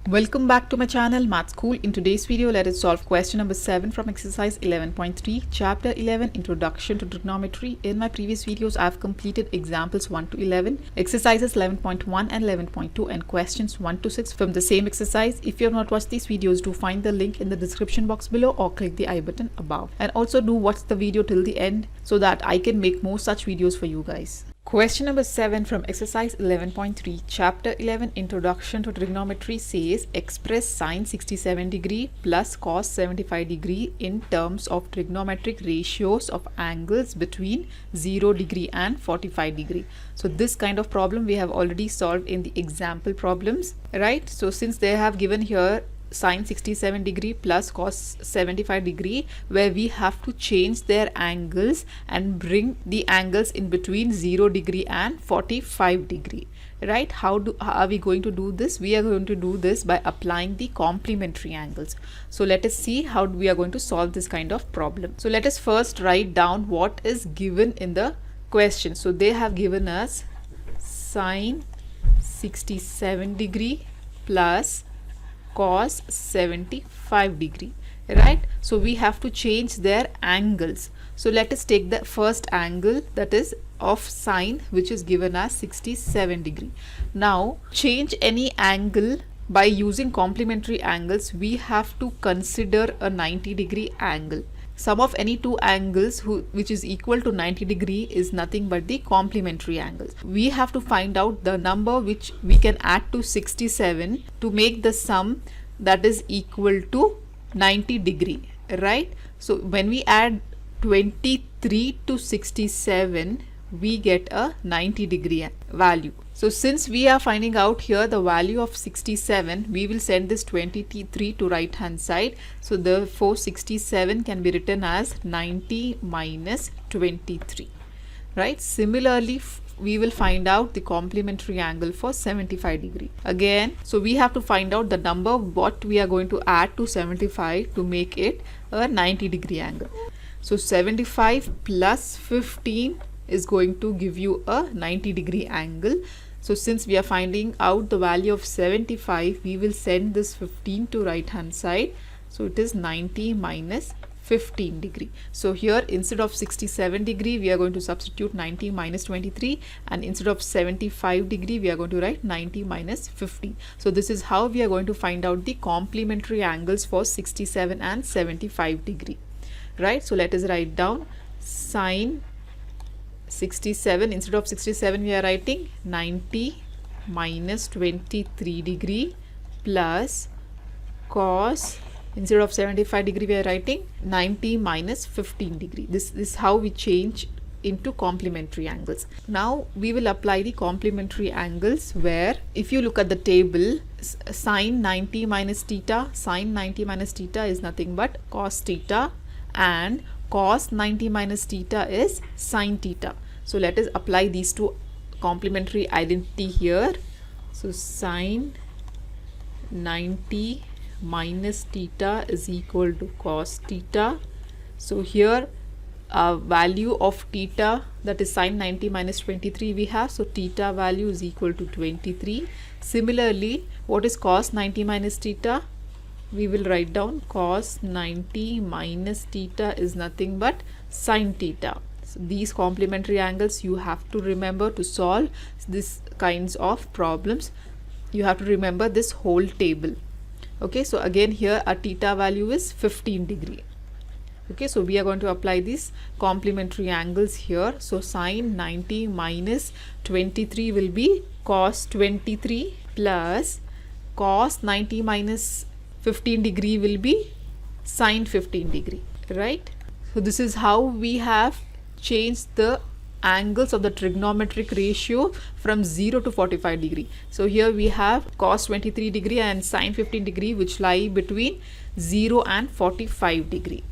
Welcome back to my channel Math School. In today's video, let us solve question number 7 from exercise 11.3, chapter 11, Introduction to Trigonometry. In my previous videos, I have completed examples 1 to 11, exercises 11.1 and 11.2, and questions 1 to 6 from the same exercise. If you have not watched these videos, do find the link in the description box below or click the I button above. And also do watch the video till the end so that I can make more such videos for you guys. Question number 7 from exercise 11.3, chapter 11, Introduction to Trigonometry says express sine 67 degree plus cos 75 degree in terms of trigonometric ratios of angles between 0 degree and 45 degree. So this kind of problem we have already solved in the example problems, right? So since they have given here sine 67 degree plus cos 75 degree, where we have to change their angles and bring the angles in between 0 degree and 45 degree, right? How are we going to do this? We are going to do this by applying the complementary angles. So let us see how we are going to solve this kind of problem. So let us first write down what is given in the question. So they have given us sine 67 degree plus cos 75 degree, right? So we have to change their angles. So let us take the first angle, that is of sine, which is given as 67 degree. Now change any angle by using complementary angles. We have to consider a 90 degree angle. Sum of any two angles which is equal to 90 degree is nothing but the complementary angles. We have to find out the number which we can add to 67 to make the sum that is equal to 90 degree, right? So when we add 23 to 67, we get a 90 degree value. So since we are finding out here the value of 67, we will send this 23 to right hand side. So therefore 67 can be written as 90 minus 23, right? Similarly, we will find out the complementary angle for 75 degree. Again, so we have to find out the number what we are going to add to 75 to make it a 90 degree angle. So 75 plus 15 is going to give you a 90 degree angle. So since we are finding out the value of 75, we will send this 15 to right hand side. So it is 90 minus 15 degree. So here instead of 67 degree, we are going to substitute 90 minus 23, and instead of 75 degree, we are going to write 90 minus 50. So this is how we are going to find out the complementary angles for 67 and 75 degree, right? So let us write down sine 67, instead of 67 we are writing 90 minus 23 degree plus cos, instead of 75 degree we are writing 90 minus 15 degree. This is how we change into complementary angles. Now we will apply the complementary angles, where if you look at the table, sine 90 minus theta, sine 90 minus theta is nothing but cos theta, and cos 90 minus theta is sine theta. So let us apply these two complementary identity here. So sine 90 minus theta is equal to cos theta. So here value of theta, that is sine 90 minus 23 we have. So theta value is equal to 23. Similarly, what is cos 90 minus theta? We will write down cos 90 minus theta is nothing but sine theta. So these complementary angles you have to remember to solve this kinds of problems. You have to remember this whole table. Okay, so again here our theta value is 15 degree. Okay, so we are going to apply these complementary angles here. So sine 90 minus 23 will be cos 23 plus cos 90 minus 15 degree will be sine 15 degree, right? So this is how we have changed the angles of the trigonometric ratio from 0 to 45 degree. So here we have cos 23 degree and sine 15 degree, which lie between 0 and 45 degree,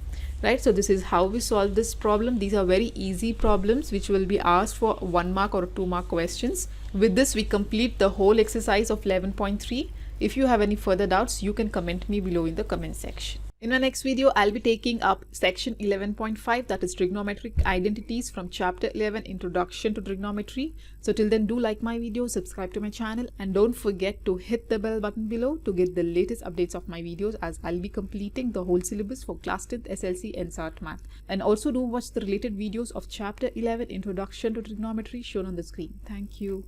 right? So this is how we solve this problem. These are very easy problems which will be asked for 1 mark or 2 mark questions. With this we complete the whole exercise of 11.3. If you have any further doubts, you can comment me below in the comment section. In my next video, I'll be taking up section 11.5, that is trigonometric identities, from chapter 11, Introduction to Trigonometry. So till then, do like my video, subscribe to my channel, and don't forget to hit the bell button below to get the latest updates of my videos, as I'll be completing the whole syllabus for class 10th SLC and SAT Math. And also do watch the related videos of chapter 11, Introduction to Trigonometry, shown on the screen. Thank you.